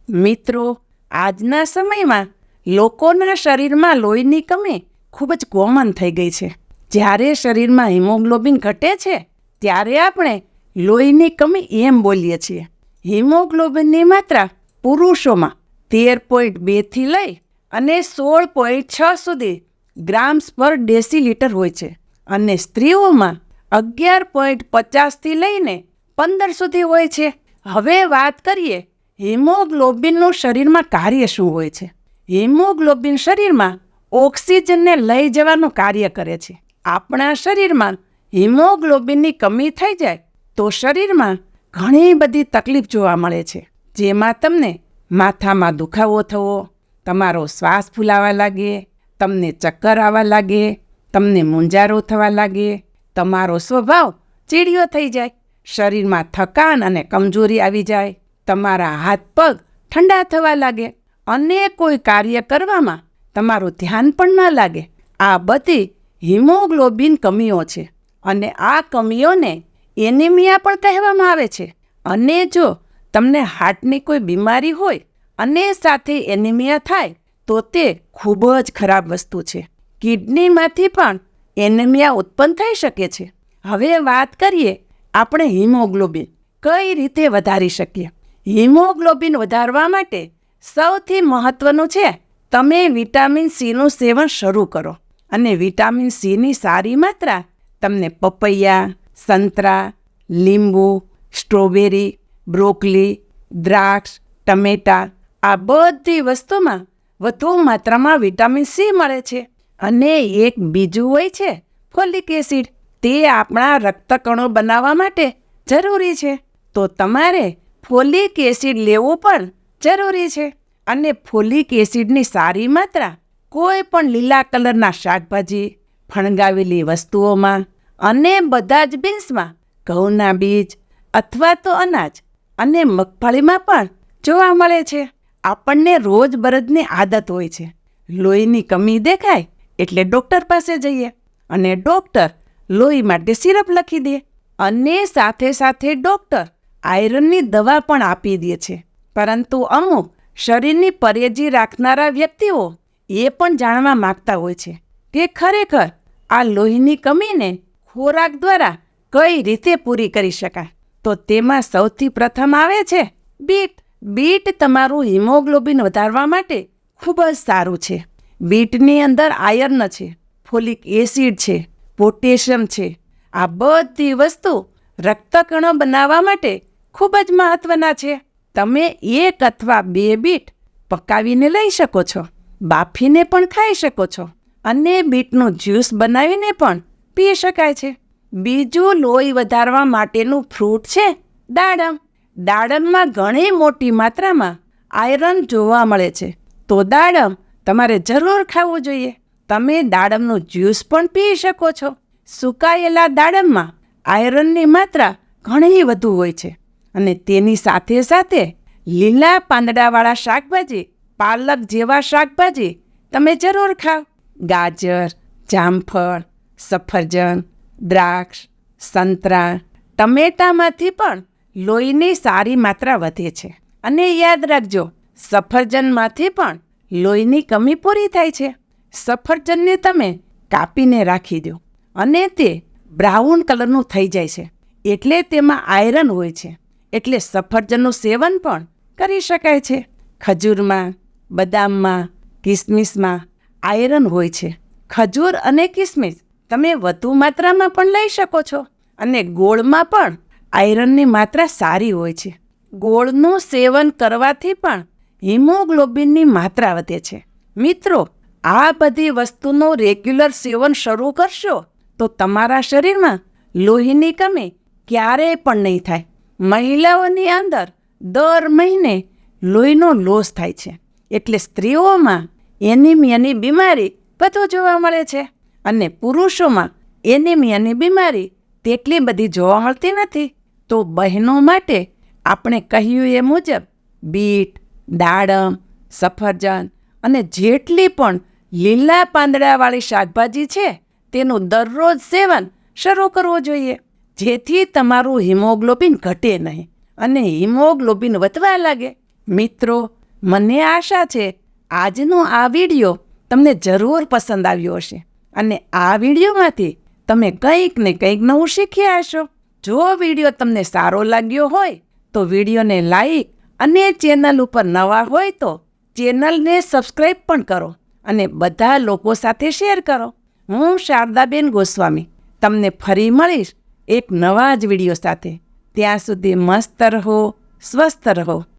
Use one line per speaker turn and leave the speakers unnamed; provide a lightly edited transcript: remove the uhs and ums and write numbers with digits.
મિત્રો, આજના સમયમાં લોકોના શરીરમાં લોહીની કમી ખૂબ જ કોમન થઈ ગઈ છે. જ્યારે શરીરમાં હિમોગ્લોબિન ઘટે છે ત્યારે આપણે લોહીની કમી એમ બોલીએ છીએ. હિમોગ્લોબિનની માત્રા પુરુષોમાં 13.2થી લઈ અને 16.6 સુધી ગ્રામ્સ પર ડેસીલીટર હોય છે અને સ્ત્રીઓમાં 11.50થી લઈને 15 સુધી હોય છે. હવે વાત કરીએ હિમોગ્લોબિનનું શરીરમાં કાર્ય શું હોય છે. હિમોગ્લોબિન શરીરમાં ઓક્સિજનને લઈ જવાનું કાર્ય કરે છે. આપણા શરીરમાં હિમોગ્લોબિનની કમી થઈ જાય તો શરીરમાં ઘણી બધી તકલીફ જોવા મળે છે, જેમાં તમને માથામાં દુખાવો થવો, તમારો શ્વાસ ફૂલાવા લાગે, તમને ચક્કર આવવા લાગે, તમને મૂંઝારો થવા લાગે, તમારો સ્વભાવ ચીડિયો થઈ જાય, શરીરમાં થકાન અને કમજોરી આવી જાય, તમારા હાથ પગ ઠંડા થવા લાગે અને કોઈ કાર્ય કરવામાં તમારું ધ્યાન પણ ન લાગે. આ બધી હિમોગ્લોબિન કમીઓ છે અને આ કમીઓને એનિમિયા પણ કહેવામાં આવે છે. અને જો તમને હાર્ટની કોઈ બીમારી હોય અને સાથે એનિમિયા થાય તો તે ખૂબ જ ખરાબ વસ્તુ છે. કિડનીમાંથી પણ એનિમિયા ઉત્પન્ન થઈ શકે છે. હવે વાત કરીએ આપણે હિમોગ્લોબિન કઈ રીતે વધારી શકીએ. હિમોગ્લોબિન વધારવા માટે સૌથી મહત્ત્વનું છે તમે વિટામિન સીનું સેવન શરૂ કરો. અને વિટામિન સીની સારી માત્રા તમને પપૈયા, સંતરા, લીંબુ, સ્ટ્રોબેરી, બ્રોકલી, દ્રાક્ષ, ટમેટાં આ બધી વસ્તુમાં વધુ માત્રામાં વિટામિન સી મળે છે. અને એક બીજું હોય છે ફોલિક એસિડ. તે આપણા રક્તકણો બનાવવા માટે જરૂરી છે. તો તમારે ફોલિક એસિડ લેવું પણ જરૂરી છે. અને ફોલિક એસિડની સારી માત્રા કોઈ પણ લીલા કલરના શાકભાજી, ફણગાવેલી વસ્તુઓમાં અને બધા જ બીન્સમાં, ઘઉંના બીજ અથવા તો અનાજ અને મગફળીમાં પણ જોવા મળે છે. આપણને રોજબરોજની આદત હોય છે, લોહીની કમી દેખાય એટલે ડૉક્ટર પાસે જઈએ અને ડૉક્ટર લોહી માટે સિરપ લખી દે અને સાથે સાથે ડૉક્ટર આયરનની દવા પણ આપી દે છે. પરંતુ અમુક શરીરની પરેજી રાખનારા વ્યક્તિઓ એ પણ જાણવા માગતા હોય છે કે ખરેખર આ લોહીની કમીને ખોરાક દ્વારા કઈ રીતે પૂરી કરી શકાય. તો તેમાં સૌથી પ્રથમ આવે છે બીટ. બીટ તમારું હિમોગ્લોબિન વધારવા માટે ખૂબ જ સારું છે. બીટની અંદર આયર્ન છે, ફોલિક એસિડ છે, પોટેશિયમ છે. આ બધી વસ્તુ રક્તકણો બનાવવા માટે ખૂબ જ મહત્ત્વના છે. તમે 1 અથવા 2 બીટ પકાવીને લઈ શકો છો, બાફીને પણ ખાઈ શકો છો અને બીટનું જ્યુસ બનાવીને પણ પી શકાય છે. બીજું લોહી વધારવા માટેનું ફ્રૂટ છે દાડમ. દાડમમાં ઘણી મોટી માત્રામાં આયરન જોવા મળે છે. તો દાડમ તમારે જરૂર ખાવું જોઈએ. તમે દાડમનું જ્યુસ પણ પી શકો છો. સુકાયેલા દાડમમાં આયરનની માત્રા ઘણી વધુ હોય છે અને તેની સાથે સાથે લીલા પાંદડાવાળા શાકભાજી, પાલક જેવા શાકભાજી તમે જરૂર ખાઓ. ગાજર, જામફળ, સફરજન, દ્રાક્ષ, સંતરા, ટમેટામાંથી પણ લોહીની સારી માત્રા વધે છે. અને યાદ રાખજો, સફરજનમાંથી પણ લોહીની કમી પૂરી થાય છે. સફરજનને તમે કાપીને રાખી દો અને તે બ્રાઉન કલરનું થઈ જાય છે એટલે તેમાં આયરન હોય છે, એટલે સફરજનનું સેવન પણ કરી શકાય છે. ખજૂરમાં, બદામમાં, કિસમિસમાં આયરન હોય છે. ખજૂર અને કિસમિસ તમે વધુ માત્રામાં પણ લઈ શકો છો. અને ગોળમાં પણ આયરનની માત્રા સારી હોય છે. ગોળનું સેવન કરવાથી પણ હિમોગ્લોબિનની માત્રા વધે છે. મિત્રો, આ બધી વસ્તુનું રેગ્યુલર સેવન શરૂ કરશો તો તમારા શરીરમાં લોહીની કમી ક્યારેય પણ નહીં થાય. મહિલાઓની અંદર દર મહિને લોહીનો લોસ થાય છે એટલે સ્ત્રીઓમાં એનિમિયાની બીમારી વધુ જોવા મળે છે અને પુરુષોમાં એનિમિયાની બીમારી તેટલી બધી જોવા મળતી નથી. તો બહેનો માટે આપણે કહ્યું એ મુજબ બીટ, દાડમ, સફરજન અને જેટલી પણ લીલા પાંદડાવાળી શાકભાજી છે તેનું દરરોજ સેવન શરૂ કરવું જોઈએ, જેથી તમારું હિમોગ્લોબિન ઘટે નહીં અને હિમોગ્લોબિન વધવા લાગે. મિત્રો, મને આશા છે આજનો આ વિડીયો તમને જરૂર પસંદ આવ્યો હશે અને આ વિડીયોમાંથી તમે કંઈક ને કંઈક નવું શીખ્યા હશો. જો વિડીયો તમને સારો લાગ્યો હોય તો વિડીયોને લાઈક અને ચેનલ ઉપર નવા હોય તો ચેનલને સબસ્ક્રાઈબ પણ કરો અને બધા લોકો સાથે શેર કરો. હું શારદાબેન ગોસ્વામી તમને ફરી મળીશ એક નવા જ વિડીયો સાથે. ત્યાં સુધી મસ્ત રહો, સ્વસ્થ રહો.